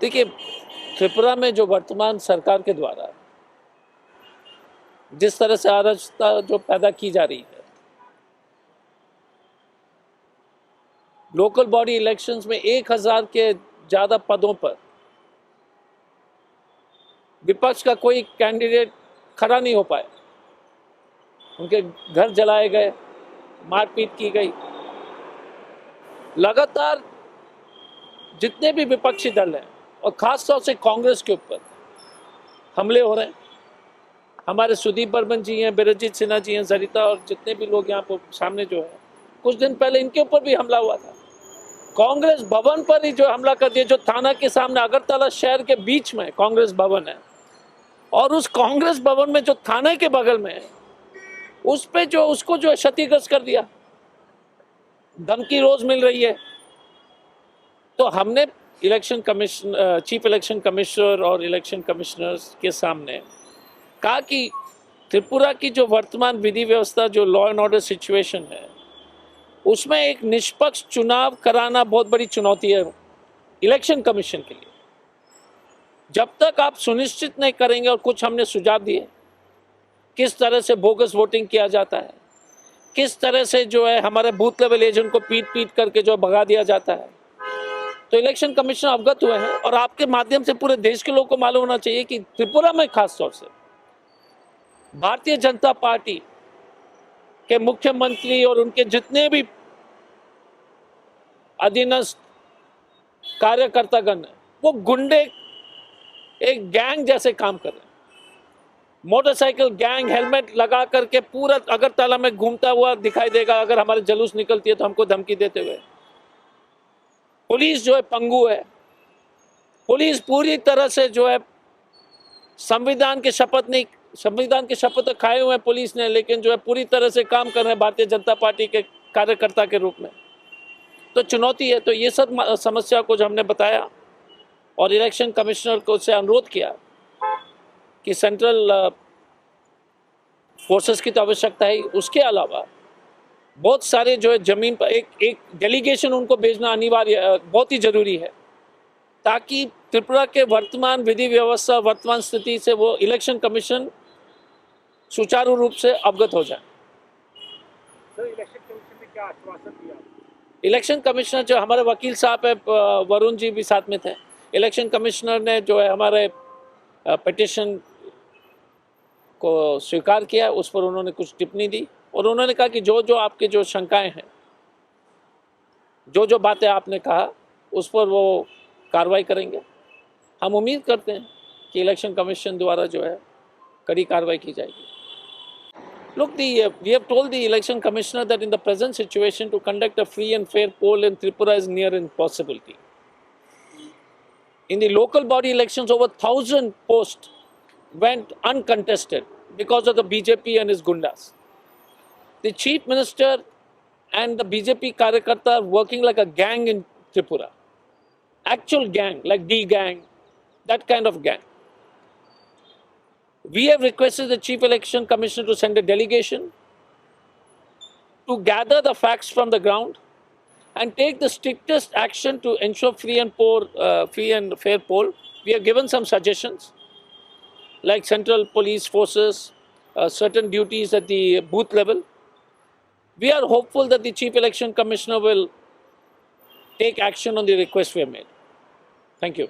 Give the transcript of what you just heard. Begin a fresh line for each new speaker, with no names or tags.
देखिए, त्रिपुरा में जो वर्तमान सरकार के द्वारा जिस तरह से अराजकता जो पैदा की जा रही है, लोकल बॉडी इलेक्शंस में 1000 के ज़्यादा पदों पर विपक्ष का कोई कैंडिडेट खड़ा नहीं हो पाया, उनके घर जलाए गए, मारपीट की गई। लगातार जितने भी विपक्षी दल हैं और खासतौर से कांग्रेस के ऊपर हमले हो रहे हैं। हमारे सुदीप बर्मन जी हैं, बिरजीत सिन्हा जी हैं, सरिता और जितने भी लोग यहाँ पर सामने जो है, कुछ दिन पहले इनके ऊपर भी हमला हुआ था। कांग्रेस भवन पर ही जो हमला कर दिया, जो थाना के सामने अगरतला शहर के बीच में कांग्रेस भवन है, और उस कांग्रेस भवन में जो थाने के बगल में है, उस पे जो उसको जो क्षतिग्रस्त कर दिया। धमकी रोज मिल रही है। तो हमने election commission, chief election commissioner और इलेक्शन कमिश्नर्स के सामने कहा कि त्रिपुरा की जो वर्तमान विधि व्यवस्था, जो लॉ एंड ऑर्डर सिचुएशन है, उसमें एक निष्पक्ष चुनाव कराना बहुत बड़ी चुनौती है इलेक्शन कमीशन के लिए। जब तक आप सुनिश्चित नहीं करेंगे, और कुछ हमने सुझाव दिए, किस तरह से बोगस वोटिंग किया जाता है, किस तरह से जो है हमारे बूथ लेवल एजेंट को पीट करके जो भगा दिया जाता है, तो इलेक्शन कमीशन अवगत हुए हैं। और आपके माध्यम से पूरे देश के लोगों को मालूम होना चाहिए कि त्रिपुरा में खास तौर से भारतीय जनता पार्टी के मुख्यमंत्री और उनके जितने भी अधीनस्थ कार्यकर्तागण हैं, वो गुंडे एक गैंग जैसे काम कर रहे हैं। मोटरसाइकिल गैंग हेलमेट लगा करके पूरा अगरतला में घूमता हुआ दिखाई देगा। अगर हमारे जुलूस निकलती है तो हमको धमकी देते हुए। पुलिस जो है पंगु है। पुलिस पूरी तरह से जो है संविधान के शपथ तो खाए हुए हैं पुलिस ने, लेकिन जो है पूरी तरह से काम कर रहे हैं भारतीय जनता पार्टी के कार्यकर्ता के रूप में। तो चुनौती है। तो ये सब समस्या को जो हमने बताया और इलेक्शन कमिश्नर को से अनुरोध किया कि सेंट्रल फोर्सेस की तो आवश्यकता है, उसके अलावा बहुत सारे जो है जमीन पर एक डेलीगेशन उनको भेजना अनिवार्य, बहुत ही जरूरी है, ताकि त्रिपुरा के वर्तमान विधि व्यवस्था, वर्तमान स्थिति से वो इलेक्शन कमीशन सुचारू रूप से अवगत हो जाए।
सर, इलेक्शन कमीशन ने क्या आश्वासन दिया?
इलेक्शन कमिश्नर जो हमारे वकील साहब है, वरुण जी भी साथ में थे। इलेक्शन कमिश्नर ने जो है हमारे पिटिशन को स्वीकार किया, उस पर उन्होंने कुछ टिप्पणी दी और उन्होंने कहा कि जो जो आपके जो शंकाएं हैं, जो जो बातें आपने कहा, उस पर वो कार्रवाई करेंगे। हम उम्मीद करते हैं कि इलेक्शन कमीशन द्वारा जो है कड़ी कार्रवाई की जाएगी। Look, we have told the election commissioner that in the present situation to conduct a free and fair poll in Tripura is near impossibility. In the local body elections, over 1,000 posts went uncontested because of the BJP and his gundas. The chief minister and the BJP Karyakarta are working like a gang in Tripura. Actual gang, like D gang, that kind of gang. We have requested the Chief Election Commissioner to send a delegation to gather the facts from the ground and take the strictest action to ensure free and fair poll. We have given some suggestions, like central police forces, certain duties at the booth level. We are hopeful that the Chief Election Commissioner will take action on the request we have made. Thank you.